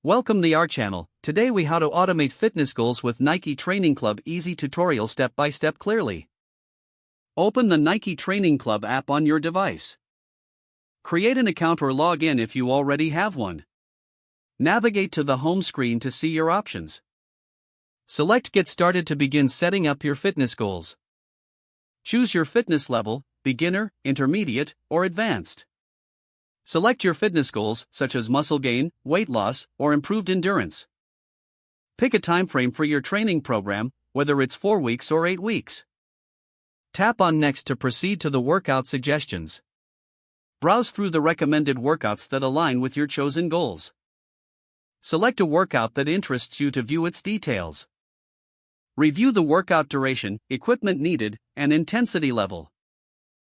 Welcome to our channel. Today we how to automate fitness goals with Nike Training Club. Easy tutorial step by step clearly. Open the Nike Training Club app on your device. Create an account or log in if you already have one. Navigate to the home screen to see your options. Select Get Started to begin setting up your fitness goals. Choose your fitness level, beginner, intermediate, or advanced. Select your fitness goals, such as muscle gain, weight loss, or improved endurance. Pick a time frame for your training program, whether it's 4 weeks or 8 weeks. Tap on Next to proceed to the workout suggestions. Browse through the recommended workouts that align with your chosen goals. Select a workout that interests you to view its details. Review the workout duration, equipment needed, and intensity level.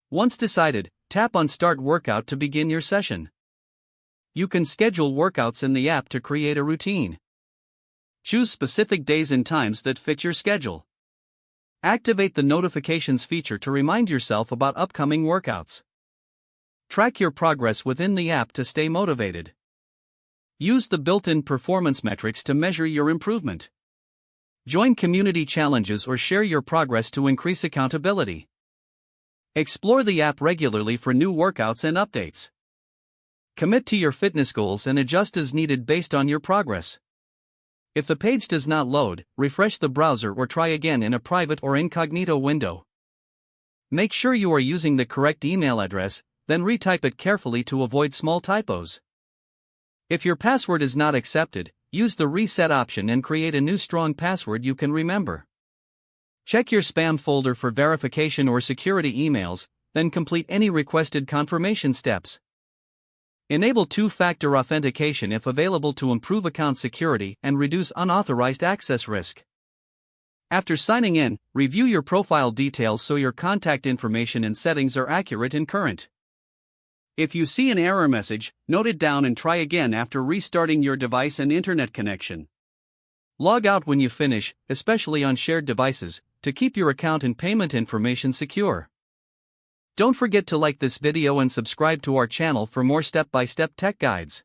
Once decided, tap on Start Workout to begin your session. You can schedule workouts in the app to create a routine. Choose specific days and times that fit your schedule. Activate the notifications feature to remind yourself about upcoming workouts. Track your progress within the app to stay motivated. Use the built-in performance metrics to measure your improvement. Join community challenges or share your progress to increase accountability. Explore the app regularly for new workouts and updates. Commit to your fitness goals and adjust as needed based on your progress. If the page does not load, refresh the browser or try again in a private or incognito window. Make sure you are using the correct email address, then retype it carefully to avoid small typos. If your password is not accepted, use the reset option and create a new strong password you can remember. Check your spam folder for verification or security emails, then complete any requested confirmation steps. Enable two-factor authentication if available to improve account security and reduce unauthorized access risk. After signing in, review your profile details so your contact information and settings are accurate and current. If you see an error message, note it down and try again after restarting your device and internet connection. Log out when you finish, especially on shared devices, to keep your account and payment information secure. Don't forget to like this video and subscribe to our channel for more step-by-step tech guides.